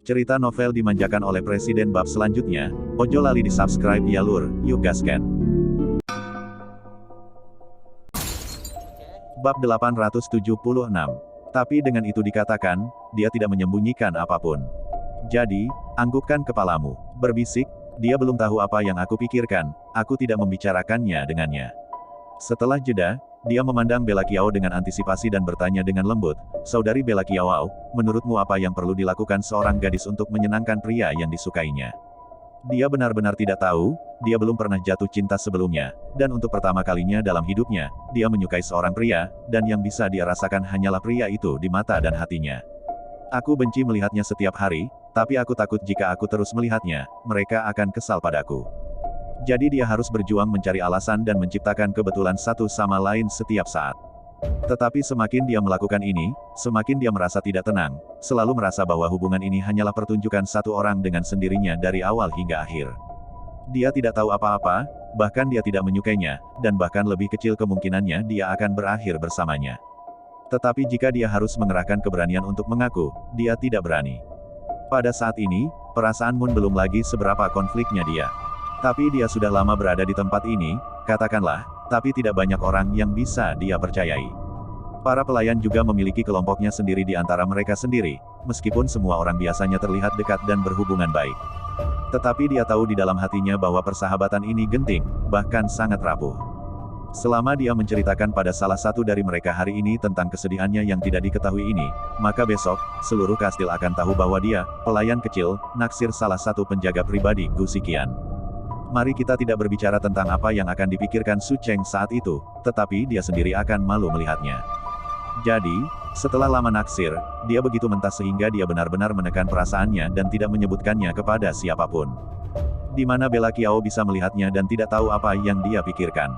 Cerita novel dimanjakan oleh Presiden bab selanjutnya, ojo lali di subscribe ya lur, yuk gasken. Bab 876. Tapi dengan itu dikatakan, dia tidak menyembunyikan apapun. Jadi, anggukkan kepalamu, berbisik, dia belum tahu apa yang aku pikirkan, aku tidak membicarakannya dengannya. Setelah jeda, dia memandang Bella Kiao dengan antisipasi dan bertanya dengan lembut, "Saudari Bella Kiao, menurutmu apa yang perlu dilakukan seorang gadis untuk menyenangkan pria yang disukainya?" Dia benar-benar tidak tahu, dia belum pernah jatuh cinta sebelumnya, dan untuk pertama kalinya dalam hidupnya, dia menyukai seorang pria, dan yang bisa dia rasakan hanyalah pria itu di mata dan hatinya. Aku benci melihatnya setiap hari, tapi aku takut jika aku terus melihatnya, mereka akan kesal padaku. Jadi dia harus berjuang mencari alasan dan menciptakan kebetulan satu sama lain setiap saat. Tetapi semakin dia melakukan ini, semakin dia merasa tidak tenang, selalu merasa bahwa hubungan ini hanyalah pertunjukan satu orang dengan sendirinya dari awal hingga akhir. Dia tidak tahu apa-apa, bahkan dia tidak menyukainya, dan bahkan lebih kecil kemungkinannya dia akan berakhir bersamanya. Tetapi jika dia harus mengerahkan keberanian untuk mengaku, dia tidak berani. Pada saat ini, perasaan Moon belum lagi seberapa konfliknya dia. Tapi dia sudah lama berada di tempat ini, katakanlah, tapi tidak banyak orang yang bisa dia percayai. Para pelayan juga memiliki kelompoknya sendiri di antara mereka sendiri, meskipun semua orang biasanya terlihat dekat dan berhubungan baik. Tetapi dia tahu di dalam hatinya bahwa persahabatan ini genting, bahkan sangat rapuh. Selama dia menceritakan pada salah satu dari mereka hari ini tentang kesedihannya yang tidak diketahui ini, maka besok, seluruh kastil akan tahu bahwa dia, pelayan kecil, naksir salah satu penjaga pribadi Gu Xiqian. Mari kita tidak berbicara tentang apa yang akan dipikirkan Su Cheng saat itu, tetapi dia sendiri akan malu melihatnya. Jadi, setelah lama naksir, dia begitu mentah sehingga dia benar-benar menekan perasaannya dan tidak menyebutkannya kepada siapapun. Di mana Bella Kiao bisa melihatnya dan tidak tahu apa yang dia pikirkan.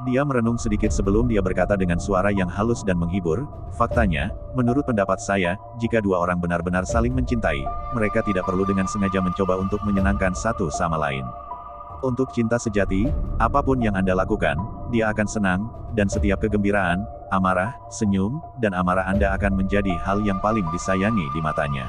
Dia merenung sedikit sebelum dia berkata dengan suara yang halus dan menghibur, "Faktanya, menurut pendapat saya, jika dua orang benar-benar saling mencintai, mereka tidak perlu dengan sengaja mencoba untuk menyenangkan satu sama lain. Untuk cinta sejati, apapun yang Anda lakukan, dia akan senang, dan setiap kegembiraan, amarah, senyum, dan amarah Anda akan menjadi hal yang paling disayangi di matanya.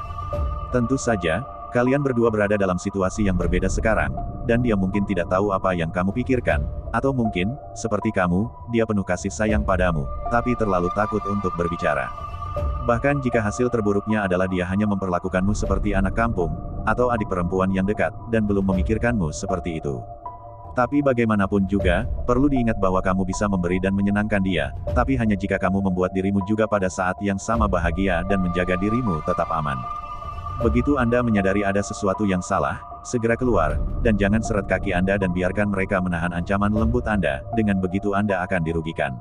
Tentu saja, kalian berdua berada dalam situasi yang berbeda sekarang, dan dia mungkin tidak tahu apa yang kamu pikirkan, atau mungkin, seperti kamu, dia penuh kasih sayang padamu, tapi terlalu takut untuk berbicara. Bahkan jika hasil terburuknya adalah dia hanya memperlakukanmu seperti anak kampung, atau adik perempuan yang dekat, dan belum memikirkanmu seperti itu. Tapi bagaimanapun juga, perlu diingat bahwa kamu bisa memberi dan menyenangkan dia, tapi hanya jika kamu membuat dirimu juga pada saat yang sama bahagia dan menjaga dirimu tetap aman. Begitu Anda menyadari ada sesuatu yang salah, segera keluar, dan jangan seret kaki Anda dan biarkan mereka menahan ancaman lembut Anda, dengan begitu Anda akan dirugikan."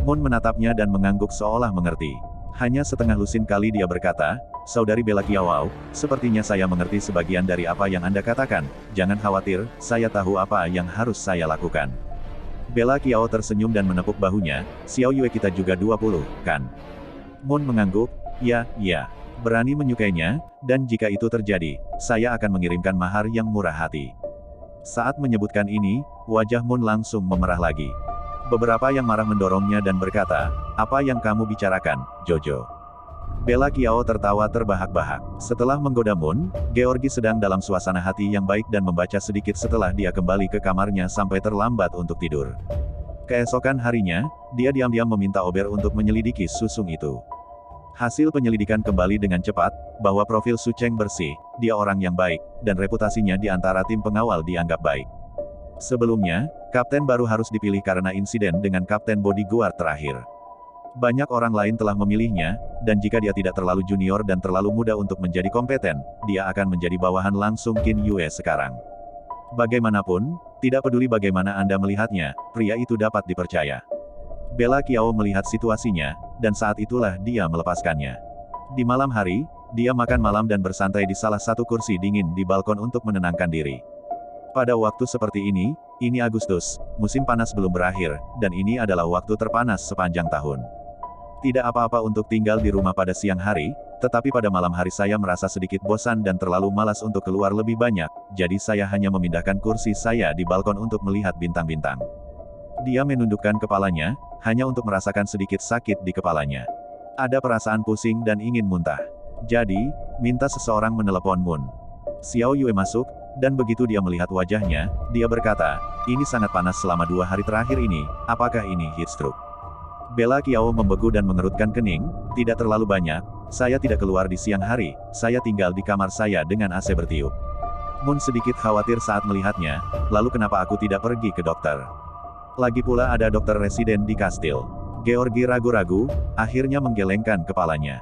Moon menatapnya dan mengangguk seolah mengerti. Hanya setengah lusin kali dia berkata, "Saudari Bella Kiao, sepertinya saya mengerti sebagian dari apa yang Anda katakan, jangan khawatir, saya tahu apa yang harus saya lakukan." Bella Kiao tersenyum dan menepuk bahunya, "Xiao Yue kita juga 20, kan?" Moon mengangguk, "Ya, berani menyukainya, dan jika itu terjadi, saya akan mengirimkan mahar yang murah hati." Saat menyebutkan ini, wajah Moon langsung memerah lagi. Beberapa yang marah mendorongnya dan berkata, "Apa yang kamu bicarakan, Jojo?" Bella Kiao tertawa terbahak-bahak. Setelah menggoda Moon, Georgi sedang dalam suasana hati yang baik dan membaca sedikit setelah dia kembali ke kamarnya sampai terlambat untuk tidur. Keesokan harinya, dia diam-diam meminta Ober untuk menyelidiki susung itu. Hasil penyelidikan kembali dengan cepat, bahwa profil Su Cheng bersih, dia orang yang baik, dan reputasinya di antara tim pengawal dianggap baik. Sebelumnya, kapten baru harus dipilih karena insiden dengan kapten bodyguard terakhir. Banyak orang lain telah memilihnya, dan jika dia tidak terlalu junior dan terlalu muda untuk menjadi kompeten, dia akan menjadi bawahan langsung Qin Yue sekarang. Bagaimanapun, tidak peduli bagaimana Anda melihatnya, pria itu dapat dipercaya. Bella Kiao melihat situasinya, dan saat itulah dia melepaskannya. Di malam hari, dia makan malam dan bersantai di salah satu kursi dingin di balkon untuk menenangkan diri. Pada waktu seperti ini Agustus, musim panas belum berakhir, dan ini adalah waktu terpanas sepanjang tahun. Tidak apa-apa untuk tinggal di rumah pada siang hari, tetapi pada malam hari saya merasa sedikit bosan dan terlalu malas untuk keluar lebih banyak, jadi saya hanya memindahkan kursi saya di balkon untuk melihat bintang-bintang. Dia menundukkan kepalanya, hanya untuk merasakan sedikit sakit di kepalanya. Ada perasaan pusing dan ingin muntah. Jadi, minta seseorang menelepon Moon. Xiao Yue masuk, dan begitu dia melihat wajahnya, dia berkata, ini sangat panas selama 2 hari terakhir ini, apakah ini heat stroke? Bella Kiao membegu dan mengerutkan kening, tidak terlalu banyak, saya tidak keluar di siang hari, saya tinggal di kamar saya dengan AC bertiup. Moon sedikit khawatir saat melihatnya, lalu kenapa aku tidak pergi ke dokter? Lagi pula ada dokter residen di kastil. Georgi ragu-ragu, akhirnya menggelengkan kepalanya.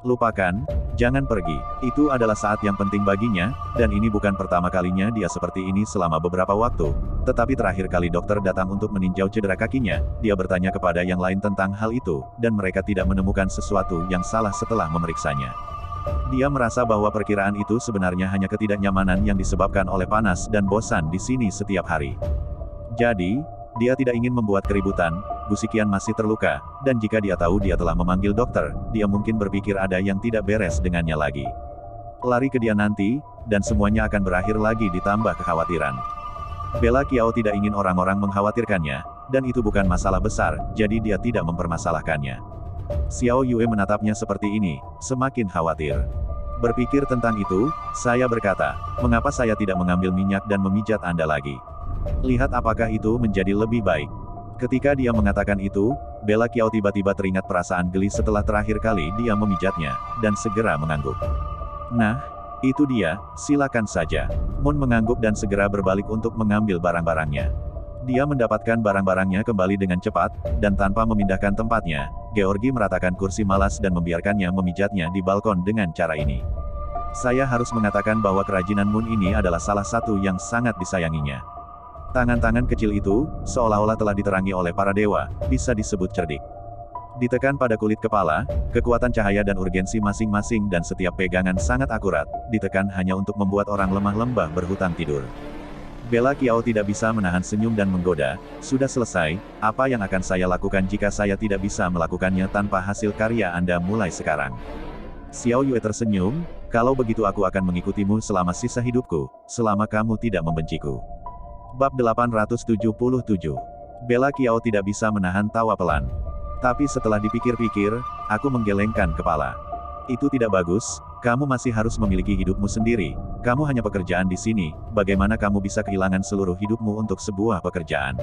Lupakan, jangan pergi, itu adalah saat yang penting baginya, dan ini bukan pertama kalinya dia seperti ini selama beberapa waktu, tetapi terakhir kali dokter datang untuk meninjau cedera kakinya, dia bertanya kepada yang lain tentang hal itu, dan mereka tidak menemukan sesuatu yang salah setelah memeriksanya. Dia merasa bahwa perkiraan itu sebenarnya hanya ketidaknyamanan yang disebabkan oleh panas dan bosan di sini setiap hari. Jadi, dia tidak ingin membuat keributan, Gusikian masih terluka, dan jika dia tahu dia telah memanggil dokter, dia mungkin berpikir ada yang tidak beres dengannya lagi. Lari ke dia nanti, dan semuanya akan berakhir lagi ditambah kekhawatiran. Bella Kiao tidak ingin orang-orang mengkhawatirkannya, dan itu bukan masalah besar, jadi dia tidak mempermasalahkannya. Xiao Yue menatapnya seperti ini, semakin khawatir. Berpikir tentang itu, saya berkata, mengapa saya tidak mengambil minyak dan memijat Anda lagi? Lihat apakah itu menjadi lebih baik. Ketika dia mengatakan itu, Bella Kiao tiba-tiba teringat perasaan geli setelah terakhir kali dia memijatnya, dan segera mengangguk. Nah, itu dia, silakan saja. Moon mengangguk dan segera berbalik untuk mengambil barang-barangnya. Dia mendapatkan barang-barangnya kembali dengan cepat, dan tanpa memindahkan tempatnya, Georgi meratakan kursi malas dan membiarkannya memijatnya di balkon dengan cara ini. Saya harus mengatakan bahwa kerajinan Moon ini adalah salah satu yang sangat disayanginya. Tangan-tangan kecil itu, seolah-olah telah diterangi oleh para dewa, bisa disebut cerdik. Ditekan pada kulit kepala, kekuatan cahaya dan urgensi masing-masing dan setiap pegangan sangat akurat, ditekan hanya untuk membuat orang lemah lembah berhutang tidur. Bella Kiao tidak bisa menahan senyum dan menggoda, sudah selesai, apa yang akan saya lakukan jika saya tidak bisa melakukannya tanpa hasil karya Anda mulai sekarang? Xiao Yue tersenyum, kalau begitu aku akan mengikutimu selama sisa hidupku, selama kamu tidak membenciku. Bab 877. Bella Kiao tidak bisa menahan tawa pelan. Tapi setelah dipikir-pikir, aku menggelengkan kepala. Itu tidak bagus, kamu masih harus memiliki hidupmu sendiri, kamu hanya pekerjaan di sini, bagaimana kamu bisa kehilangan seluruh hidupmu untuk sebuah pekerjaan?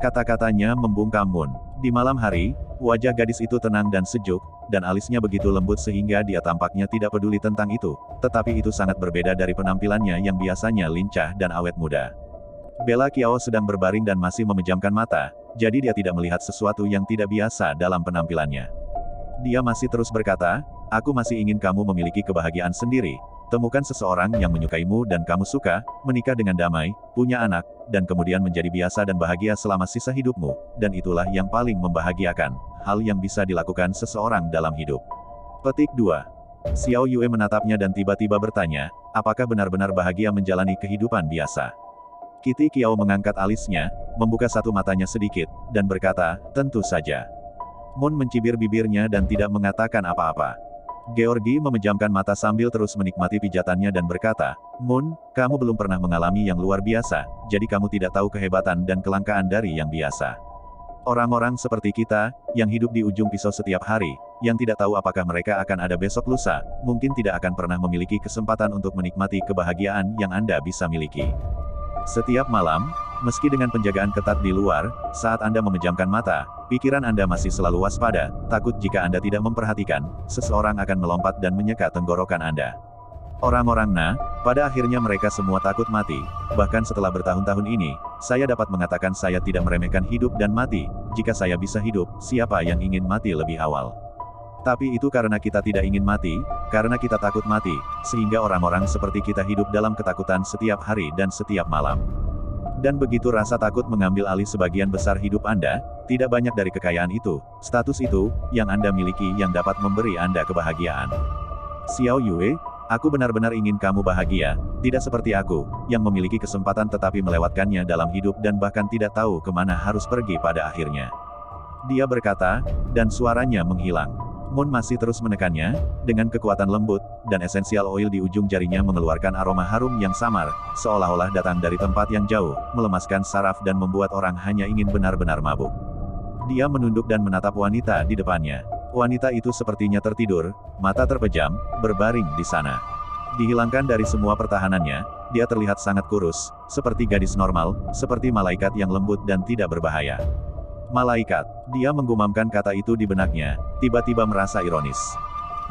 Kata-katanya membungkam Moon. Di malam hari, wajah gadis itu tenang dan sejuk, dan alisnya begitu lembut sehingga dia tampaknya tidak peduli tentang itu, tetapi itu sangat berbeda dari penampilannya yang biasanya lincah dan awet muda. Bella Kiao sedang berbaring dan masih memejamkan mata, jadi dia tidak melihat sesuatu yang tidak biasa dalam penampilannya. Dia masih terus berkata, aku masih ingin kamu memiliki kebahagiaan sendiri, temukan seseorang yang menyukaimu dan kamu suka, menikah dengan damai, punya anak, dan kemudian menjadi biasa dan bahagia selama sisa hidupmu, dan itulah yang paling membahagiakan, hal yang bisa dilakukan seseorang dalam hidup. Petik 2. Xiao Yue menatapnya dan tiba-tiba bertanya, apakah benar-benar bahagia menjalani kehidupan biasa? Kitty Kiao mengangkat alisnya, membuka satu matanya sedikit, dan berkata, tentu saja. Moon mencibir bibirnya dan tidak mengatakan apa-apa. Georgi memejamkan mata sambil terus menikmati pijatannya dan berkata, Moon, kamu belum pernah mengalami yang luar biasa, jadi kamu tidak tahu kehebatan dan kelangkaan dari yang biasa. Orang-orang seperti kita, yang hidup di ujung pisau setiap hari, yang tidak tahu apakah mereka akan ada besok lusa, mungkin tidak akan pernah memiliki kesempatan untuk menikmati kebahagiaan yang Anda bisa miliki. Setiap malam, meski dengan penjagaan ketat di luar, saat Anda memejamkan mata, pikiran Anda masih selalu waspada, takut jika Anda tidak memperhatikan, seseorang akan melompat dan menyeka tenggorokan Anda. Orang-orang pada akhirnya mereka semua takut mati, bahkan setelah bertahun-tahun ini, saya dapat mengatakan saya tidak meremehkan hidup dan mati, jika saya bisa hidup, siapa yang ingin mati lebih awal? Tapi itu karena kita tidak ingin mati, karena kita takut mati, sehingga orang-orang seperti kita hidup dalam ketakutan setiap hari dan setiap malam. Dan begitu rasa takut mengambil alih sebagian besar hidup Anda, tidak banyak dari kekayaan itu, status itu, yang Anda miliki yang dapat memberi Anda kebahagiaan. Xiao Yue, aku benar-benar ingin kamu bahagia, tidak seperti aku, yang memiliki kesempatan tetapi melewatkannya dalam hidup dan bahkan tidak tahu kemana harus pergi pada akhirnya. Dia berkata, dan suaranya menghilang. Moon masih terus menekannya, dengan kekuatan lembut, dan esensial oil di ujung jarinya mengeluarkan aroma harum yang samar, seolah-olah datang dari tempat yang jauh, melemaskan saraf dan membuat orang hanya ingin benar-benar mabuk. Dia menunduk dan menatap wanita di depannya. Wanita itu sepertinya tertidur, mata terpejam, berbaring di sana. Dihilangkan dari semua pertahanannya, dia terlihat sangat kurus, seperti gadis normal, seperti malaikat yang lembut dan tidak berbahaya. Malaikat. Dia menggumamkan kata itu di benaknya, tiba-tiba merasa ironis.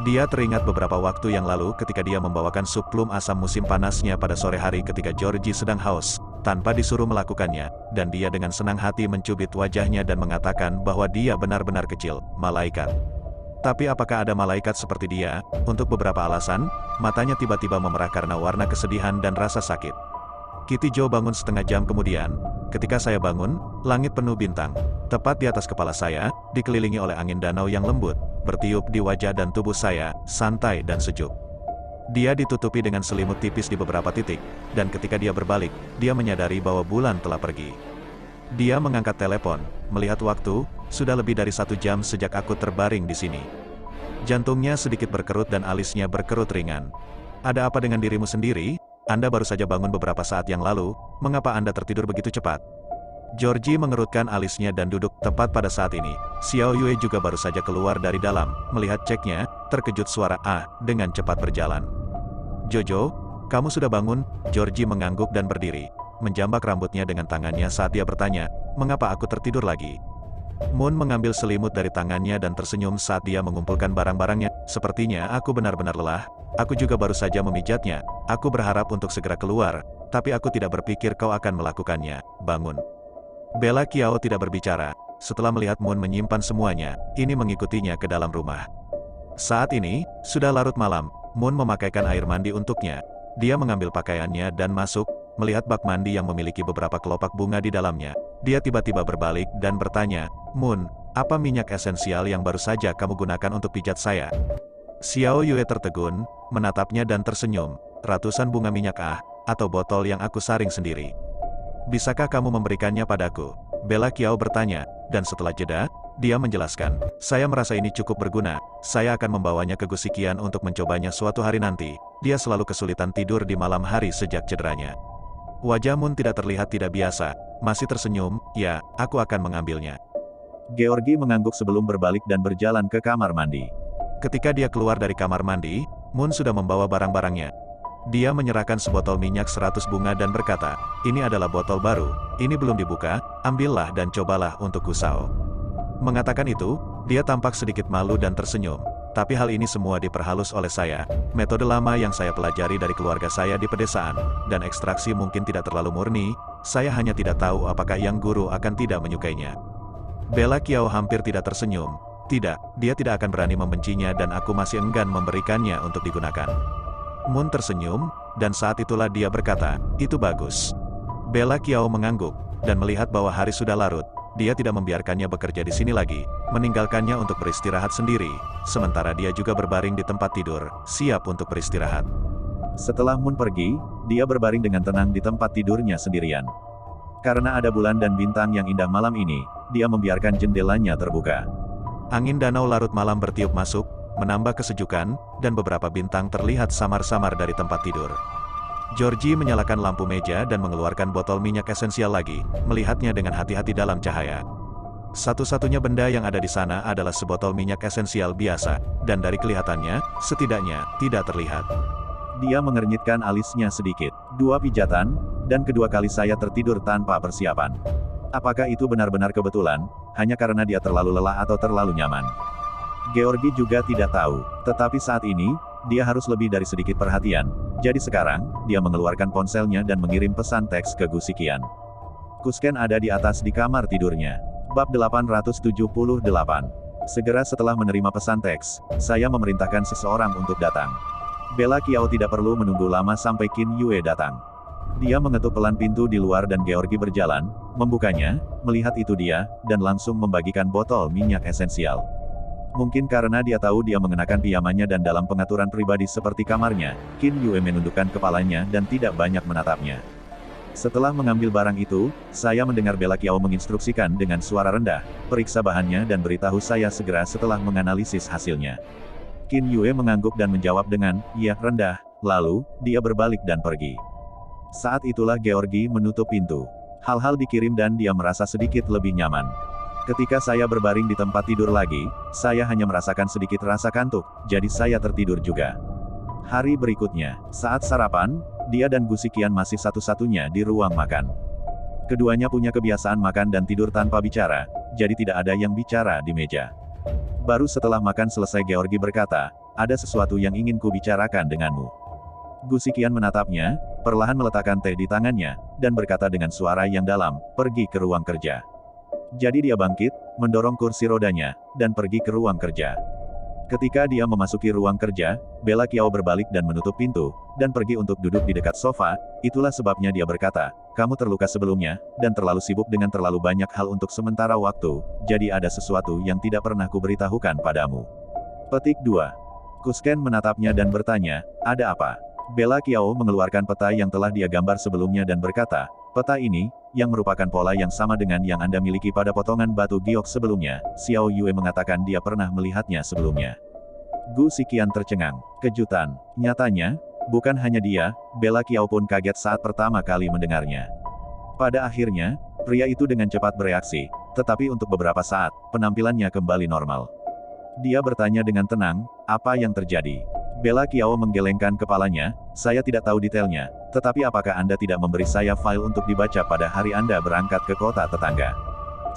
Dia teringat beberapa waktu yang lalu ketika dia membawakan sup plum asam musim panasnya pada sore hari ketika Georgie sedang haus, tanpa disuruh melakukannya, dan dia dengan senang hati mencubit wajahnya dan mengatakan bahwa dia benar-benar kecil, malaikat. Tapi apakah ada malaikat seperti dia? Untuk beberapa alasan, matanya tiba-tiba memerah karena warna kesedihan dan rasa sakit. Kitty Joe bangun setengah jam kemudian. Ketika saya bangun, langit penuh bintang. Tepat di atas kepala saya, dikelilingi oleh angin danau yang lembut, bertiup di wajah dan tubuh saya, santai dan sejuk. Dia ditutupi dengan selimut tipis di beberapa titik, dan ketika dia berbalik, dia menyadari bahwa bulan telah pergi. Dia mengangkat telepon, melihat waktu, sudah lebih dari 1 jam sejak aku terbaring di sini. Jantungnya sedikit berkerut dan alisnya berkerut ringan. Ada apa dengan dirimu sendiri? Anda baru saja bangun beberapa saat yang lalu, mengapa Anda tertidur begitu cepat? Georgie mengerutkan alisnya dan duduk tepat pada saat ini. Xiao Yue juga baru saja keluar dari dalam, melihat ceknya, terkejut suara "ah" dengan cepat berjalan. Jojo, kamu sudah bangun? Georgie mengangguk dan berdiri, menjambak rambutnya dengan tangannya saat dia bertanya, mengapa aku tertidur lagi? Moon mengambil selimut dari tangannya dan tersenyum saat dia mengumpulkan barang-barangnya. Sepertinya aku benar-benar lelah, aku juga baru saja memijatnya, aku berharap untuk segera keluar, tapi aku tidak berpikir kau akan melakukannya, bangun. Bella Kiao tidak berbicara, setelah melihat Moon menyimpan semuanya, ini mengikutinya ke dalam rumah. Saat ini, sudah larut malam, Moon memakaikan air mandi untuknya. Dia mengambil pakaiannya dan masuk, melihat bak mandi yang memiliki beberapa kelopak bunga di dalamnya. Dia tiba-tiba berbalik dan bertanya, Moon, apa minyak esensial yang baru saja kamu gunakan untuk pijat saya? Xiao Yue tertegun, menatapnya dan tersenyum, ratusan bunga minyak atau botol yang aku saring sendiri. Bisakah kamu memberikannya padaku? Bella Kiao bertanya, dan setelah jeda, dia menjelaskan, saya merasa ini cukup berguna, saya akan membawanya ke Gusikian untuk mencobanya suatu hari nanti, dia selalu kesulitan tidur di malam hari sejak cederanya. Wajah Moon tidak terlihat tidak biasa, masih tersenyum, ya, aku akan mengambilnya. Georgie mengangguk sebelum berbalik dan berjalan ke kamar mandi. Ketika dia keluar dari kamar mandi, Moon sudah membawa barang-barangnya. Dia menyerahkan sebotol minyak 100 bunga dan berkata, ini adalah botol baru, ini belum dibuka, ambillah dan cobalah untuk Gusao. Mengatakan itu, dia tampak sedikit malu dan tersenyum. Tapi hal ini semua diperhalus oleh saya, metode lama yang saya pelajari dari keluarga saya di pedesaan, dan ekstraksi mungkin tidak terlalu murni, saya hanya tidak tahu apakah yang guru akan tidak menyukainya. Bella Kiao hampir tidak tersenyum, tidak, dia tidak akan berani membencinya dan aku masih enggan memberikannya untuk digunakan. Moon tersenyum, dan saat itulah dia berkata, itu bagus. Bella Kiao mengangguk, dan melihat bahwa hari sudah larut, dia tidak membiarkannya bekerja di sini lagi, meninggalkannya untuk beristirahat sendiri, sementara dia juga berbaring di tempat tidur, siap untuk beristirahat. Setelah Moon pergi, dia berbaring dengan tenang di tempat tidurnya sendirian. Karena ada bulan dan bintang yang indah malam ini, dia membiarkan jendelanya terbuka. Angin danau larut malam bertiup masuk, menambah kesejukan, dan beberapa bintang terlihat samar-samar dari tempat tidur. Georgie menyalakan lampu meja dan mengeluarkan botol minyak esensial lagi, melihatnya dengan hati-hati dalam cahaya. Satu-satunya benda yang ada di sana adalah sebotol minyak esensial biasa, dan dari kelihatannya, setidaknya, tidak terlihat. Dia mengernyitkan alisnya sedikit. 2 pijatan, dan kedua kali saya tertidur tanpa persiapan. Apakah itu benar-benar kebetulan, hanya karena dia terlalu lelah atau terlalu nyaman? Georgie juga tidak tahu, tetapi saat ini, dia harus lebih dari sedikit perhatian, jadi sekarang, dia mengeluarkan ponselnya dan mengirim pesan teks ke Gusikian. Kusken ada di atas di kamar tidurnya. Bab 878. Segera setelah menerima pesan teks, saya memerintahkan seseorang untuk datang. Bella Kiao tidak perlu menunggu lama sampai Qin Yue datang. Dia mengetuk pelan pintu di luar dan Georgie berjalan, membukanya, melihat itu dia, dan langsung membagikan botol minyak esensial. Mungkin karena dia tahu dia mengenakan pijamannya dan dalam pengaturan pribadi seperti kamarnya, Qin Yue menundukkan kepalanya dan tidak banyak menatapnya. Setelah mengambil barang itu, saya mendengar Bella Kiao menginstruksikan dengan suara rendah, periksa bahannya dan beritahu saya segera setelah menganalisis hasilnya. Qin Yue mengangguk dan menjawab dengan, ya, rendah, lalu, dia berbalik dan pergi. Saat itulah Georgie menutup pintu. Hal-hal dikirim dan dia merasa sedikit lebih nyaman. Ketika saya berbaring di tempat tidur lagi, saya hanya merasakan sedikit rasa kantuk, jadi saya tertidur juga. Hari berikutnya, saat sarapan, dia dan Gu Xiqian masih satu-satunya di ruang makan. Keduanya punya kebiasaan makan dan tidur tanpa bicara, jadi tidak ada yang bicara di meja. Baru setelah makan selesai Georgi berkata, ada sesuatu yang ingin ku bicarakan denganmu. Gu Xiqian menatapnya, perlahan meletakkan teh di tangannya, dan berkata dengan suara yang dalam, pergi ke ruang kerja. Jadi dia bangkit, mendorong kursi rodanya, dan pergi ke ruang kerja. Ketika dia memasuki ruang kerja, Bella Qiao berbalik dan menutup pintu, dan pergi untuk duduk di dekat sofa. Itulah sebabnya dia berkata, kamu terluka sebelumnya, dan terlalu sibuk dengan terlalu banyak hal untuk sementara waktu, jadi ada sesuatu yang tidak pernah kuberitahukan padamu. Petik 2. Kusken menatapnya dan bertanya, ada apa? Bella Qiao mengeluarkan peta yang telah dia gambar sebelumnya dan berkata, peta ini, yang merupakan pola yang sama dengan yang Anda miliki pada potongan batu giok sebelumnya, Xiao Yue mengatakan dia pernah melihatnya sebelumnya. Gu Xiqian tercengang. Kejutan. Nyatanya, bukan hanya dia, Bella Qiao pun kaget saat pertama kali mendengarnya. Pada akhirnya, pria itu dengan cepat bereaksi, tetapi untuk beberapa saat, penampilannya kembali normal. Dia bertanya dengan tenang, apa yang terjadi? Bella Qiao menggelengkan kepalanya, saya tidak tahu detailnya, tetapi apakah Anda tidak memberi saya file untuk dibaca pada hari Anda berangkat ke kota tetangga?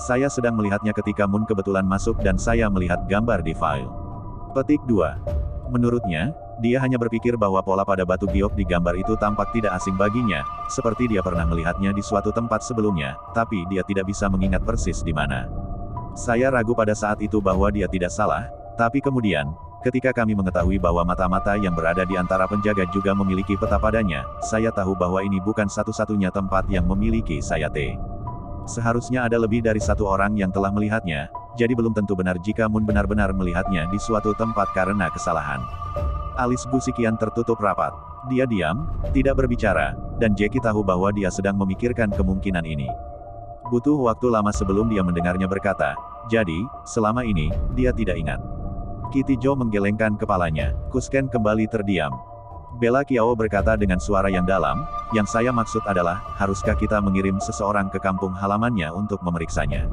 Saya sedang melihatnya ketika Moon kebetulan masuk dan saya melihat gambar di file. Petik 2. Menurutnya, dia hanya berpikir bahwa pola pada batu giok di gambar itu tampak tidak asing baginya, seperti dia pernah melihatnya di suatu tempat sebelumnya, tapi dia tidak bisa mengingat persis di mana. Saya ragu pada saat itu bahwa dia tidak salah, tapi kemudian, ketika kami mengetahui bahwa mata-mata yang berada di antara penjaga juga memiliki peta padanya, saya tahu bahwa ini bukan satu-satunya tempat yang memiliki sayate. Seharusnya ada lebih dari satu orang yang telah melihatnya, jadi belum tentu benar jika Moon benar-benar melihatnya di suatu tempat karena kesalahan. Alis Gu Xiqian tertutup rapat. Dia diam, tidak berbicara, dan Jackie tahu bahwa dia sedang memikirkan kemungkinan ini. Butuh waktu lama sebelum dia mendengarnya berkata, jadi, selama ini, dia tidak ingat. Kitty Zhou menggelengkan kepalanya. Kusken kembali terdiam. Bella Qiao berkata dengan suara yang dalam, yang saya maksud adalah, haruskah kita mengirim seseorang ke kampung halamannya untuk memeriksanya?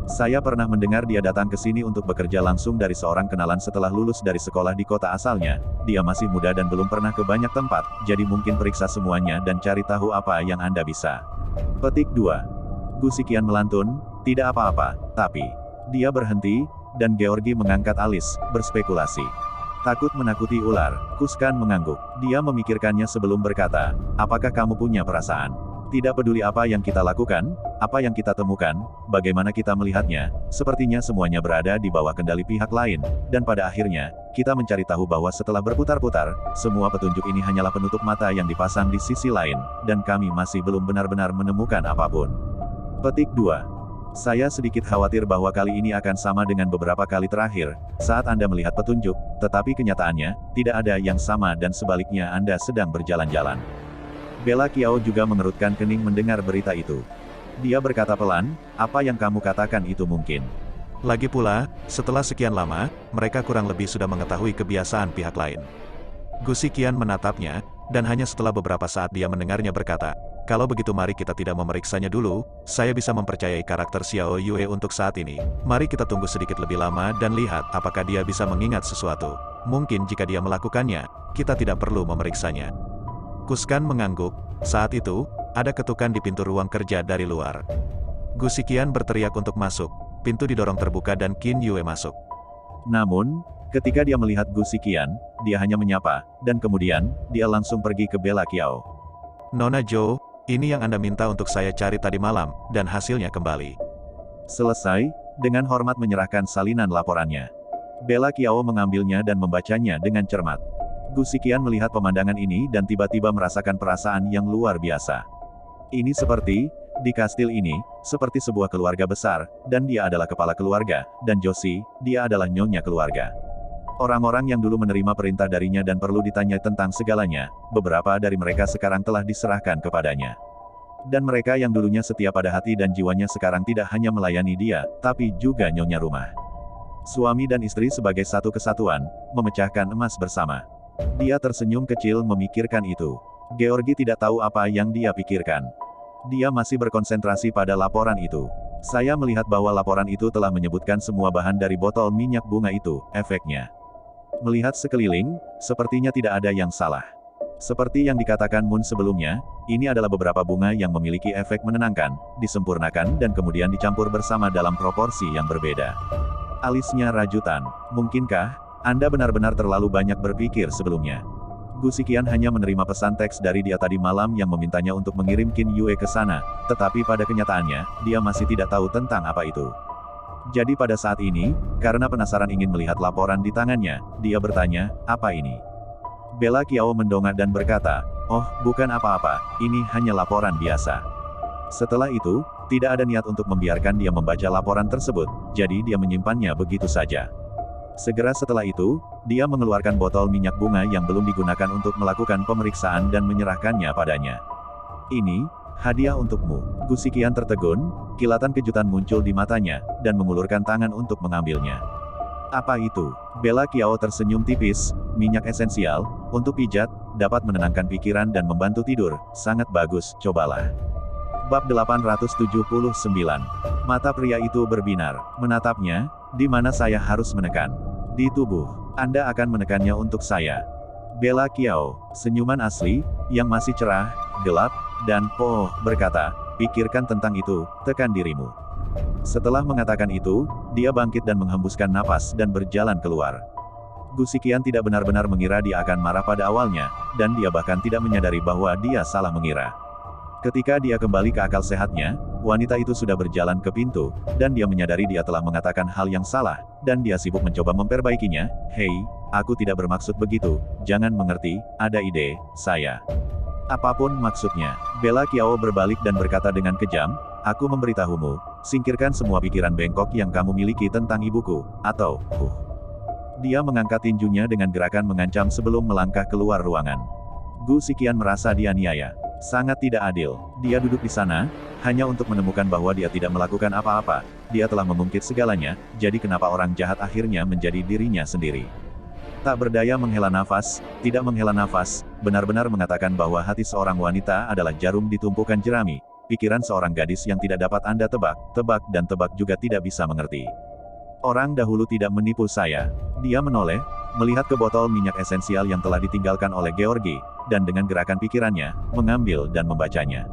Saya pernah mendengar dia datang ke sini untuk bekerja langsung dari seorang kenalan setelah lulus dari sekolah di kota asalnya. Dia masih muda dan belum pernah ke banyak tempat, jadi mungkin periksa semuanya dan cari tahu apa yang Anda bisa. Petik 2. Gu Xiqian melantun, tidak apa-apa, tapi... Dia berhenti, dan Georgi mengangkat alis, berspekulasi. Takut menakuti ular, Kuskan mengangguk. Dia memikirkannya sebelum berkata, apakah kamu punya perasaan? Tidak peduli apa yang kita lakukan, apa yang kita temukan, bagaimana kita melihatnya, sepertinya semuanya berada di bawah kendali pihak lain, dan pada akhirnya, kita mencari tahu bahwa setelah berputar-putar, semua petunjuk ini hanyalah penutup mata yang dipasang di sisi lain, dan kami masih belum benar-benar menemukan apapun. Petik 2. Saya sedikit khawatir bahwa kali ini akan sama dengan beberapa kali terakhir, saat Anda melihat petunjuk, tetapi kenyataannya, tidak ada yang sama dan sebaliknya Anda sedang berjalan-jalan. Bella Qiao juga mengerutkan kening mendengar berita itu. Dia berkata pelan, apa yang kamu katakan itu mungkin. Lagi pula, setelah sekian lama, mereka kurang lebih sudah mengetahui kebiasaan pihak lain. Gu Xiqian menatapnya, dan hanya setelah beberapa saat dia mendengarnya berkata, kalau begitu mari kita tidak memeriksanya dulu, saya bisa mempercayai karakter Xiao Yue untuk saat ini. Mari kita tunggu sedikit lebih lama dan lihat apakah dia bisa mengingat sesuatu. Mungkin jika dia melakukannya, kita tidak perlu memeriksanya. Kuskan mengangguk. Saat itu, ada ketukan di pintu ruang kerja dari luar. Gu Xiqian berteriak untuk masuk. Pintu didorong terbuka dan Qin Yue masuk. Namun, ketika dia melihat Gu Xiqian, dia hanya menyapa, dan kemudian, dia langsung pergi ke Bella Qiao. Nona Zhou, ini yang Anda minta untuk saya cari tadi malam, dan hasilnya kembali. Selesai, dengan hormat menyerahkan salinan laporannya. Bella Qiao mengambilnya dan membacanya dengan cermat. Gu Xiqian melihat pemandangan ini dan tiba-tiba merasakan perasaan yang luar biasa. Ini seperti, di kastil ini, seperti sebuah keluarga besar, dan dia adalah kepala keluarga, dan Joshi, dia adalah nyonya keluarga. Orang-orang yang dulu menerima perintah darinya dan perlu ditanya tentang segalanya, beberapa dari mereka sekarang telah diserahkan kepadanya. Dan mereka yang dulunya setia pada hati dan jiwanya sekarang tidak hanya melayani dia, tapi juga nyonya rumah. Suami dan istri sebagai satu kesatuan, memecahkan emas bersama. Dia tersenyum kecil memikirkan itu. Georgi tidak tahu apa yang dia pikirkan. Dia masih berkonsentrasi pada laporan itu. Saya melihat bahwa laporan itu telah menyebutkan semua bahan dari botol minyak bunga itu, efeknya. Melihat sekeliling, sepertinya tidak ada yang salah. Seperti yang dikatakan Moon sebelumnya, ini adalah beberapa bunga yang memiliki efek menenangkan, disempurnakan dan kemudian dicampur bersama dalam proporsi yang berbeda. Alisnya rajutan. Mungkinkah Anda benar-benar terlalu banyak berpikir sebelumnya? Gu Xiqian hanya menerima pesan teks dari dia tadi malam yang memintanya untuk mengirim Qin Yue ke sana, tetapi pada kenyataannya, dia masih tidak tahu tentang apa itu. Jadi pada saat ini, karena penasaran ingin melihat laporan di tangannya, dia bertanya, apa ini? Bella Qiao mendongak dan berkata, oh, bukan apa-apa, ini hanya laporan biasa. Setelah itu, tidak ada niat untuk membiarkan dia membaca laporan tersebut, jadi dia menyimpannya begitu saja. Segera setelah itu, dia mengeluarkan botol minyak bunga yang belum digunakan untuk melakukan pemeriksaan dan menyerahkannya padanya. Ini, hadiah untukmu. Gu Xiqian tertegun, kilatan kejutan muncul di matanya, dan mengulurkan tangan untuk mengambilnya. Apa itu? Bella Qiao tersenyum tipis, minyak esensial, untuk pijat, dapat menenangkan pikiran dan membantu tidur, sangat bagus, cobalah. Bab 879. Mata pria itu berbinar, menatapnya, di mana saya harus menekan? Di tubuh. Anda akan menekannya untuk saya. Bella Qiao, senyuman asli, yang masih cerah, gelap, dan berkata, pikirkan tentang itu, tekan dirimu. Setelah mengatakan itu, dia bangkit dan menghembuskan napas dan berjalan keluar. Gu Xiqian tidak benar-benar mengira dia akan marah pada awalnya, dan dia bahkan tidak menyadari bahwa dia salah mengira. Ketika dia kembali ke akal sehatnya, wanita itu sudah berjalan ke pintu, dan dia menyadari dia telah mengatakan hal yang salah, dan dia sibuk mencoba memperbaikinya. Hei, aku tidak bermaksud begitu, jangan mengerti, ada ide, saya. Apapun maksudnya, Bella Qiao berbalik dan berkata dengan kejam, aku memberitahumu, singkirkan semua pikiran bengkok yang kamu miliki tentang ibuku, atau, Dia mengangkat tinjunya dengan gerakan mengancam sebelum melangkah keluar ruangan. Gu Xiqian merasa dianiaya. Sangat tidak adil. Dia duduk di sana, hanya untuk menemukan bahwa dia tidak melakukan apa-apa. Dia telah mengungkit segalanya, jadi kenapa orang jahat akhirnya menjadi dirinya sendiri. Tak berdaya menghela nafas, tidak menghela nafas, benar-benar mengatakan bahwa hati seorang wanita adalah jarum di tumpukan jerami, pikiran seorang gadis yang tidak dapat Anda tebak, dan tebak juga tidak bisa mengerti. Orang dahulu tidak menipu saya. Dia menoleh, melihat ke botol minyak esensial yang telah ditinggalkan oleh Georgi, dan dengan gerakan pikirannya, mengambil dan membacanya.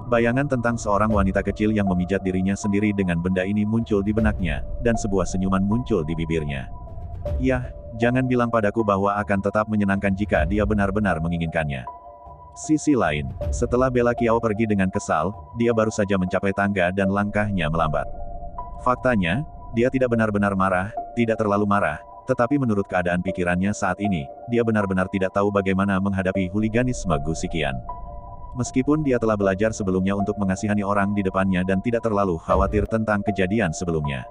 Bayangan tentang seorang wanita kecil yang memijat dirinya sendiri dengan benda ini muncul di benaknya, dan sebuah senyuman muncul di bibirnya. Yah, jangan bilang padaku bahwa akan tetap menyenangkan jika dia benar-benar menginginkannya. Sisi lain, setelah Bella Qiao pergi dengan kesal, dia baru saja mencapai tangga dan langkahnya melambat. Faktanya, dia tidak benar-benar marah, tidak terlalu marah, tetapi menurut keadaan pikirannya saat ini, dia benar-benar tidak tahu bagaimana menghadapi huliganisme Gu Xiqian. Meskipun dia telah belajar sebelumnya untuk mengasihani orang di depannya dan tidak terlalu khawatir tentang kejadian sebelumnya.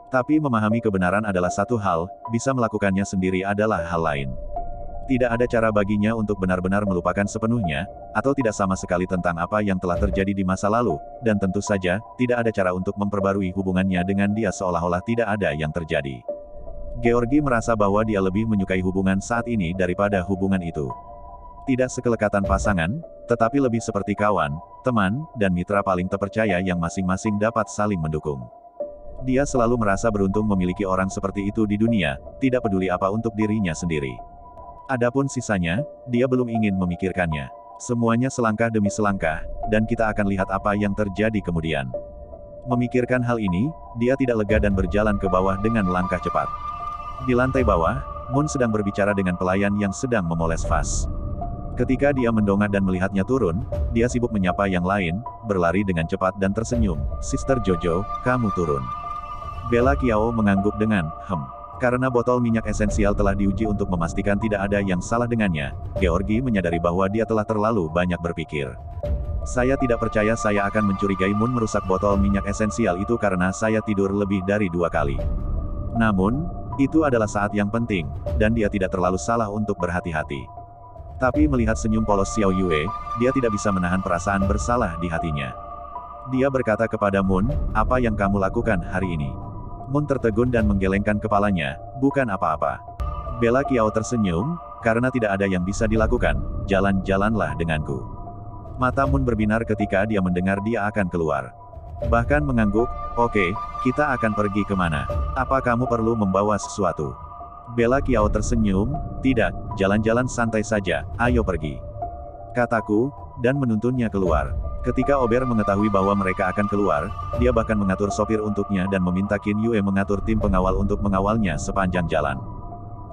Tapi memahami kebenaran adalah satu hal, bisa melakukannya sendiri adalah hal lain. Tidak ada cara baginya untuk benar-benar melupakan sepenuhnya, atau tidak sama sekali tentang apa yang telah terjadi di masa lalu, dan tentu saja, tidak ada cara untuk memperbarui hubungannya dengan dia seolah-olah tidak ada yang terjadi. Georgi merasa bahwa dia lebih menyukai hubungan saat ini daripada hubungan itu. Tidak sekelekatan pasangan, tetapi lebih seperti kawan, teman, dan mitra paling terpercaya yang masing-masing dapat saling mendukung. Dia selalu merasa beruntung memiliki orang seperti itu di dunia, tidak peduli apa untuk dirinya sendiri. Adapun sisanya, dia belum ingin memikirkannya. Semuanya selangkah demi selangkah, dan kita akan lihat apa yang terjadi kemudian. Memikirkan hal ini, dia tidak lega dan berjalan ke bawah dengan langkah cepat. Di lantai bawah, Moon sedang berbicara dengan pelayan yang sedang memoles vas. Ketika dia mendongak dan melihatnya turun, dia sibuk menyapa yang lain, berlari dengan cepat dan tersenyum. Sister Jojo, kamu turun. Bella Qiao mengangguk dengan, Karena botol minyak esensial telah diuji untuk memastikan tidak ada yang salah dengannya, Georgi menyadari bahwa dia telah terlalu banyak berpikir. Saya tidak percaya saya akan mencurigai Moon merusak botol minyak esensial itu karena saya tidur lebih dari 2 kali. Namun, itu adalah saat yang penting, dan dia tidak terlalu salah untuk berhati-hati. Tapi melihat senyum polos Xiao Yue, dia tidak bisa menahan perasaan bersalah di hatinya. Dia berkata kepada Moon, apa yang kamu lakukan hari ini? Moon tertegun dan menggelengkan kepalanya, bukan apa-apa. Bella Qiao tersenyum, karena tidak ada yang bisa dilakukan, jalan-jalanlah denganku. Mata Moon berbinar ketika dia mendengar dia akan keluar. Bahkan mengangguk, "Oke, kita akan pergi kemana? Apa kamu perlu membawa sesuatu?" Bella Kiao tersenyum, "Tidak, jalan-jalan santai saja, ayo pergi," kataku, dan menuntunnya keluar. Ketika Ober mengetahui bahwa mereka akan keluar, dia bahkan mengatur sopir untuknya dan meminta Qin Yue mengatur tim pengawal untuk mengawalnya sepanjang jalan.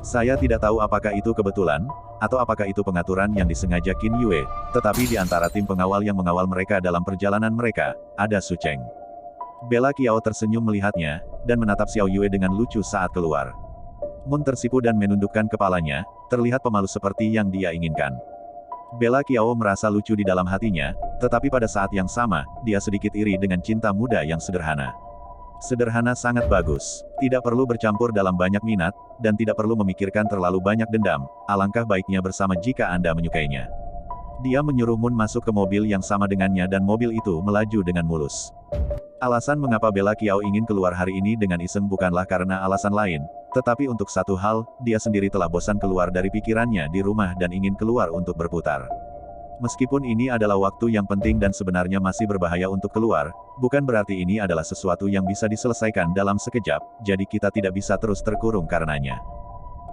Saya tidak tahu apakah itu kebetulan, atau apakah itu pengaturan yang disengaja Qin Yue, tetapi di antara tim pengawal yang mengawal mereka dalam perjalanan mereka, ada Su Cheng. Bella Kiao tersenyum melihatnya, dan menatap Xiao Yue dengan lucu saat keluar. Moon tersipu dan menundukkan kepalanya, terlihat pemalu seperti yang dia inginkan. Bella Kiao merasa lucu di dalam hatinya, tetapi pada saat yang sama, dia sedikit iri dengan cinta muda yang sederhana. Sederhana sangat bagus, tidak perlu bercampur dalam banyak minat, dan tidak perlu memikirkan terlalu banyak dendam, alangkah baiknya bersama jika Anda menyukainya. Dia menyuruh Moon masuk ke mobil yang sama dengannya dan mobil itu melaju dengan mulus. Alasan mengapa Bella Kiao ingin keluar hari ini dengan iseng bukanlah karena alasan lain, tetapi untuk satu hal, dia sendiri telah bosan keluar dari pikirannya di rumah dan ingin keluar untuk berputar. Meskipun ini adalah waktu yang penting dan sebenarnya masih berbahaya untuk keluar, bukan berarti ini adalah sesuatu yang bisa diselesaikan dalam sekejap, jadi kita tidak bisa terus terkurung karenanya.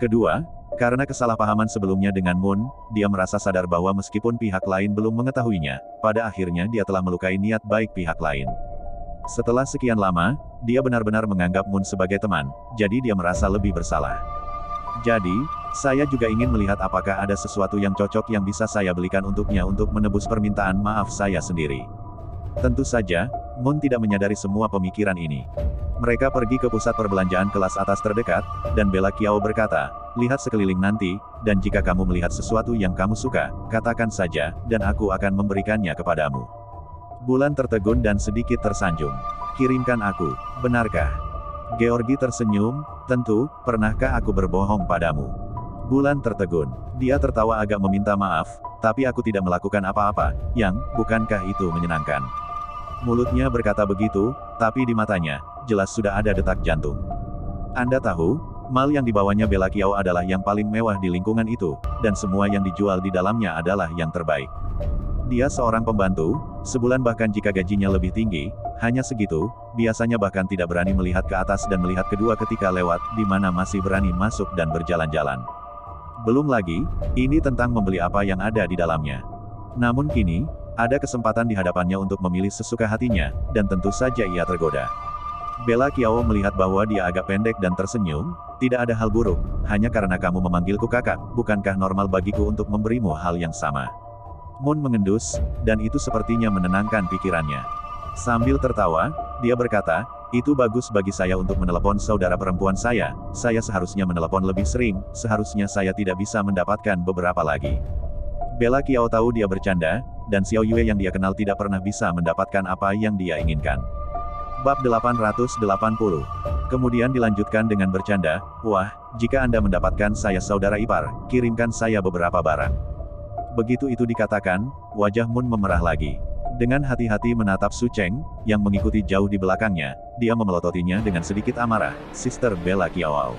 Kedua, karena kesalahpahaman sebelumnya dengan Moon, dia merasa sadar bahwa meskipun pihak lain belum mengetahuinya, pada akhirnya dia telah melukai niat baik pihak lain. Setelah sekian lama, dia benar-benar menganggap Moon sebagai teman, jadi dia merasa lebih bersalah. Jadi, saya juga ingin melihat apakah ada sesuatu yang cocok yang bisa saya belikan untuknya untuk menebus permintaan maaf saya sendiri. Tentu saja, Moon tidak menyadari semua pemikiran ini. Mereka pergi ke pusat perbelanjaan kelas atas terdekat, dan Bella Kiao berkata, "Lihat sekeliling nanti, dan jika kamu melihat sesuatu yang kamu suka, katakan saja, dan aku akan memberikannya kepadamu." Bulan tertegun dan sedikit tersanjung. "Kirimkan aku, benarkah?" Georgi tersenyum, "Tentu, pernahkah aku berbohong padamu?" Bulan tertegun. Dia tertawa agak meminta maaf, "Tapi aku tidak melakukan apa-apa, bukankah itu menyenangkan?" Mulutnya berkata begitu, tapi di matanya, jelas sudah ada detak jantung. Anda tahu, mal yang dibawanya Bella Kiao adalah yang paling mewah di lingkungan itu, dan semua yang dijual di dalamnya adalah yang terbaik. Dia seorang pembantu, sebulan bahkan jika gajinya lebih tinggi, hanya segitu, biasanya bahkan tidak berani melihat ke atas dan melihat kedua ketika lewat, di mana masih berani masuk dan berjalan-jalan. Belum lagi, ini tentang membeli apa yang ada di dalamnya. Namun kini, ada kesempatan di hadapannya untuk memilih sesuka hatinya, dan tentu saja ia tergoda. Bella Kiao melihat bahwa dia agak pendek dan tersenyum, "Tidak ada hal buruk, hanya karena kamu memanggilku kakak, bukankah normal bagiku untuk memberimu hal yang sama?" Moon mengendus, dan itu sepertinya menenangkan pikirannya. Sambil tertawa, dia berkata, "Itu bagus bagi saya untuk menelepon saudara perempuan saya seharusnya menelepon lebih sering, seharusnya saya tidak bisa mendapatkan beberapa lagi." Bella Kiao tahu dia bercanda, dan Xiao Yue yang dia kenal tidak pernah bisa mendapatkan apa yang dia inginkan. Bab 880. Kemudian dilanjutkan dengan bercanda, "Wah, jika Anda mendapatkan saya saudara ipar, kirimkan saya beberapa barang." Begitu itu dikatakan, wajah Moon memerah lagi. Dengan hati-hati menatap Su Cheng, yang mengikuti jauh di belakangnya, dia memelototinya dengan sedikit amarah, "Sister Bella Kiao."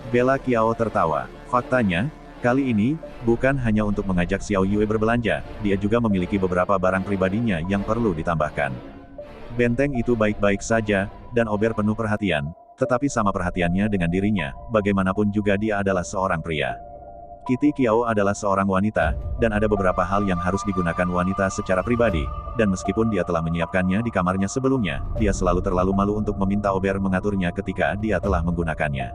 Bella Kiao tertawa. Faktanya, kali ini, bukan hanya untuk mengajak Xiao Yue berbelanja, dia juga memiliki beberapa barang pribadinya yang perlu ditambahkan. Benteng itu baik-baik saja, dan Ober penuh perhatian, tetapi sama perhatiannya dengan dirinya, bagaimanapun juga dia adalah seorang pria. Kitty Kiao adalah seorang wanita, dan ada beberapa hal yang harus digunakan wanita secara pribadi, dan meskipun dia telah menyiapkannya di kamarnya sebelumnya, dia selalu terlalu malu untuk meminta Ober mengaturnya ketika dia telah menggunakannya.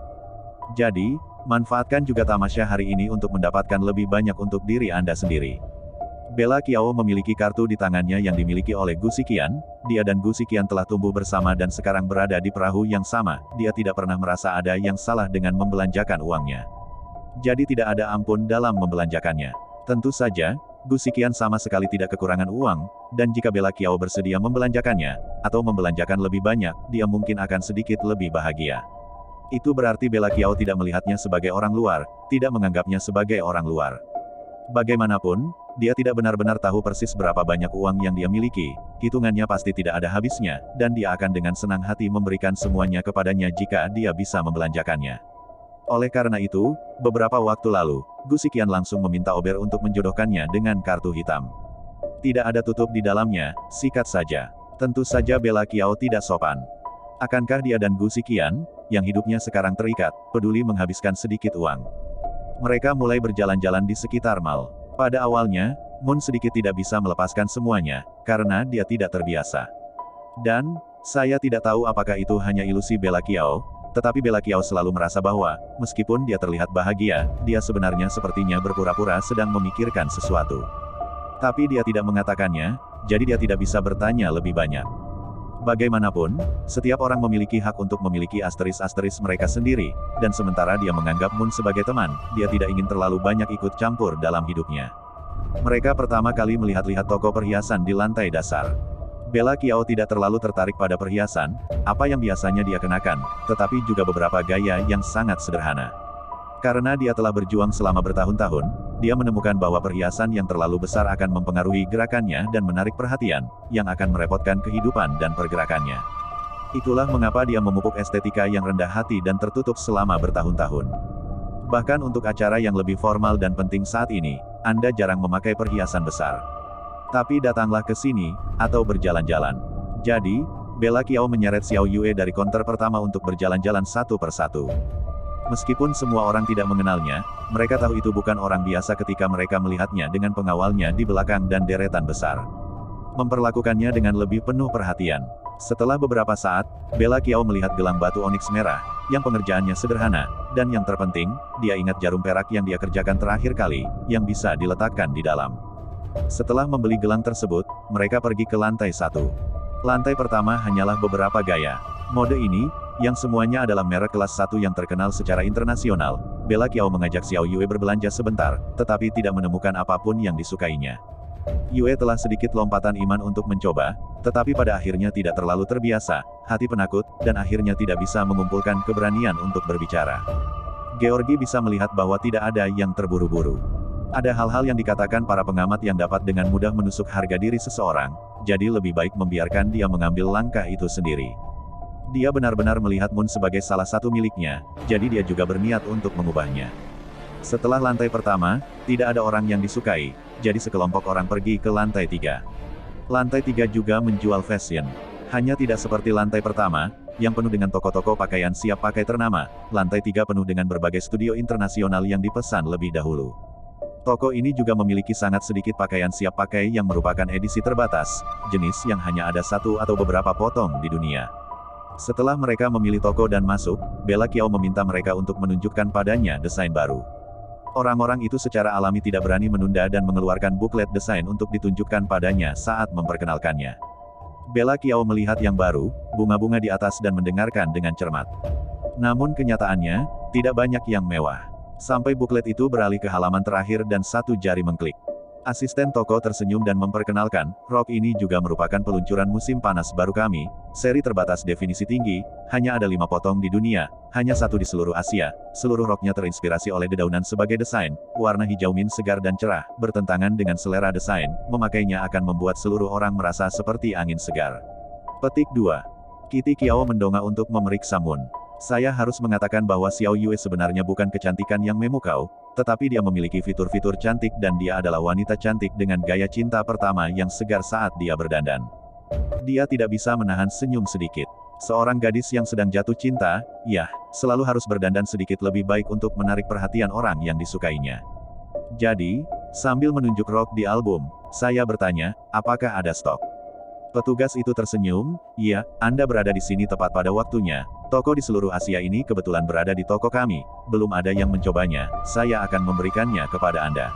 Jadi, manfaatkan juga tamasya hari ini untuk mendapatkan lebih banyak untuk diri Anda sendiri. Bella Kiao memiliki kartu di tangannya yang dimiliki oleh Gu Xiqian, dia dan Gu Xiqian telah tumbuh bersama dan sekarang berada di perahu yang sama, dia tidak pernah merasa ada yang salah dengan membelanjakan uangnya. Jadi tidak ada ampun dalam membelanjakannya. Tentu saja, Gu Xiqian sama sekali tidak kekurangan uang, dan jika Bella Kiao bersedia membelanjakannya, atau membelanjakan lebih banyak, dia mungkin akan sedikit lebih bahagia. Itu berarti Bella Kiao tidak melihatnya sebagai orang luar, tidak menganggapnya sebagai orang luar. Bagaimanapun, dia tidak benar-benar tahu persis berapa banyak uang yang dia miliki, hitungannya pasti tidak ada habisnya, dan dia akan dengan senang hati memberikan semuanya kepadanya jika dia bisa membelanjakannya. Oleh karena itu, beberapa waktu lalu, Gu Xiqian langsung meminta Ober untuk menjodohkannya dengan kartu hitam. Tidak ada tutup di dalamnya, sikat saja. Tentu saja Bella Kiao tidak sopan. Akankah dia dan Gu Xiqian, yang hidupnya sekarang terikat, peduli menghabiskan sedikit uang? Mereka mulai berjalan-jalan di sekitar mall. Pada awalnya, Moon sedikit tidak bisa melepaskan semuanya, karena dia tidak terbiasa. Dan, saya tidak tahu apakah itu hanya ilusi Bella Kiao, tetapi Bella Kiao selalu merasa bahwa, meskipun dia terlihat bahagia, dia sebenarnya sepertinya berpura-pura sedang memikirkan sesuatu. Tapi dia tidak mengatakannya, jadi dia tidak bisa bertanya lebih banyak. Bagaimanapun, setiap orang memiliki hak untuk memiliki asteris-asteris mereka sendiri, dan sementara dia menganggap Moon sebagai teman, dia tidak ingin terlalu banyak ikut campur dalam hidupnya. Mereka pertama kali melihat-lihat toko perhiasan di lantai dasar. Bella Kiao tidak terlalu tertarik pada perhiasan, apa yang biasanya dia kenakan, tetapi juga beberapa gaya yang sangat sederhana. Karena dia telah berjuang selama bertahun-tahun, dia menemukan bahwa perhiasan yang terlalu besar akan mempengaruhi gerakannya dan menarik perhatian, yang akan merepotkan kehidupan dan pergerakannya. Itulah mengapa dia memupuk estetika yang rendah hati dan tertutup selama bertahun-tahun. Bahkan untuk acara yang lebih formal dan penting saat ini, Anda jarang memakai perhiasan besar. Tapi datanglah ke sini, atau berjalan-jalan. Jadi, Bella Kiao menyeret Xiao Yue dari konter pertama untuk berjalan-jalan satu persatu. Meskipun semua orang tidak mengenalnya, mereka tahu itu bukan orang biasa ketika mereka melihatnya dengan pengawalnya di belakang dan deretan besar. Memperlakukannya dengan lebih penuh perhatian. Setelah beberapa saat, Bella Kiao melihat gelang batu oniks merah, yang pengerjaannya sederhana, dan yang terpenting, dia ingat jarum perak yang dia kerjakan terakhir kali, yang bisa diletakkan di dalam. Setelah membeli gelang tersebut, mereka pergi ke lantai 1. Lantai pertama hanyalah beberapa gaya mode ini, yang semuanya adalah merek kelas 1 yang terkenal secara internasional. Bella Kiao mengajak Xiao Yue berbelanja sebentar, tetapi tidak menemukan apapun yang disukainya. Yue telah sedikit lompatan iman untuk mencoba, tetapi pada akhirnya tidak terlalu terbiasa, hati penakut, dan akhirnya tidak bisa mengumpulkan keberanian untuk berbicara. Georgi bisa melihat bahwa tidak ada yang terburu-buru. Ada hal-hal yang dikatakan para pengamat yang dapat dengan mudah menusuk harga diri seseorang, jadi lebih baik membiarkan dia mengambil langkah itu sendiri. Dia benar-benar melihat Moon sebagai salah satu miliknya, jadi dia juga berniat untuk mengubahnya. Setelah lantai pertama, tidak ada orang yang disukai, jadi sekelompok orang pergi ke lantai 3. Lantai 3 juga menjual fashion. Hanya tidak seperti lantai pertama, yang penuh dengan toko-toko pakaian siap pakai ternama, lantai 3 penuh dengan berbagai studio internasional yang dipesan lebih dahulu. Toko ini juga memiliki sangat sedikit pakaian siap pakai yang merupakan edisi terbatas, jenis yang hanya ada satu atau beberapa potong di dunia. Setelah mereka memilih toko dan masuk, Bella Kiao meminta mereka untuk menunjukkan padanya desain baru. Orang-orang itu secara alami tidak berani menunda dan mengeluarkan buklet desain untuk ditunjukkan padanya saat memperkenalkannya. Bella Kiao melihat yang baru, bunga-bunga di atas dan mendengarkan dengan cermat. Namun kenyataannya, tidak banyak yang mewah. Sampai buklet itu beralih ke halaman terakhir dan satu jari mengklik. Asisten toko tersenyum dan memperkenalkan, rok ini juga merupakan peluncuran musim panas baru kami, seri terbatas definisi tinggi, hanya ada 5 potong di dunia, hanya satu di seluruh Asia, seluruh roknya terinspirasi oleh dedaunan sebagai desain, warna hijau mint segar dan cerah, bertentangan dengan selera desain, memakainya akan membuat seluruh orang merasa seperti angin segar. Petik 2. Kitty Kiao mendongak untuk memeriksa Moon. Saya harus mengatakan bahwa Xiao Yue sebenarnya bukan kecantikan yang memukau, tetapi dia memiliki fitur-fitur cantik dan dia adalah wanita cantik dengan gaya cinta pertama yang segar saat dia berdandan. Dia tidak bisa menahan senyum sedikit. Seorang gadis yang sedang jatuh cinta, ya, selalu harus berdandan sedikit lebih baik untuk menarik perhatian orang yang disukainya. Jadi, sambil menunjuk rok di album, saya bertanya, apakah ada stok? Petugas itu tersenyum, iya, Anda berada di sini tepat pada waktunya. Toko di seluruh Asia ini kebetulan berada di toko kami, belum ada yang mencobanya, saya akan memberikannya kepada Anda.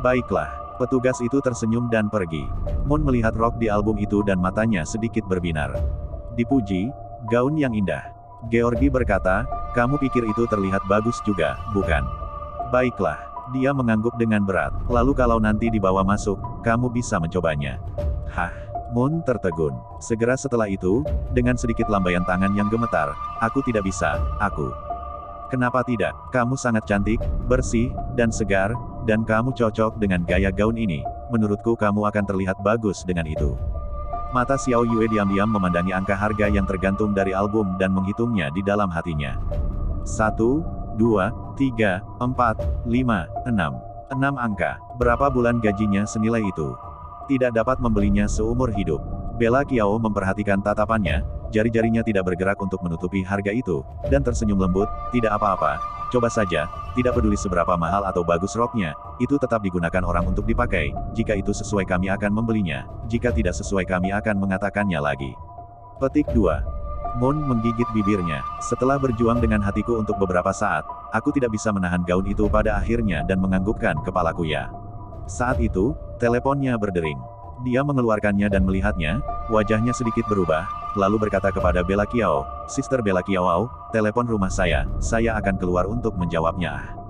Baiklah, petugas itu tersenyum dan pergi. Moon melihat rok di album itu dan matanya sedikit berbinar. Dipuji, gaun yang indah. Georgi berkata, kamu pikir itu terlihat bagus juga, bukan? Baiklah, dia mengangguk dengan berat, lalu kalau nanti dibawa masuk, kamu bisa mencobanya. Hah? Moon tertegun. Segera setelah itu, dengan sedikit lambaian tangan yang gemetar, aku tidak bisa, aku. Kenapa tidak? Kamu sangat cantik, bersih, dan segar, dan kamu cocok dengan gaya gaun ini. Menurutku kamu akan terlihat bagus dengan itu. Mata Xiao Yue diam-diam memandangi angka harga yang tergantung dari album dan menghitungnya di dalam hatinya. 1, 2, 3, 4, 5, 6. 6 angka. Berapa bulan gajinya senilai itu? Tidak dapat membelinya seumur hidup. Bella Kiao memperhatikan tatapannya, jari-jarinya tidak bergerak untuk menutupi harga itu, dan tersenyum lembut, tidak apa-apa, coba saja, tidak peduli seberapa mahal atau bagus roknya, itu tetap digunakan orang untuk dipakai, jika itu sesuai kami akan membelinya, jika tidak sesuai kami akan mengatakannya lagi. Petik 2. Moon menggigit bibirnya. Setelah berjuang dengan hatiku untuk beberapa saat, aku tidak bisa menahan gaun itu pada akhirnya dan menganggukkan kepalaku ya. Saat itu, teleponnya berdering. Dia mengeluarkannya dan melihatnya, wajahnya sedikit berubah, lalu berkata kepada Bella Kiao, "Sister Bella Kiao, telepon rumah saya akan keluar untuk menjawabnya."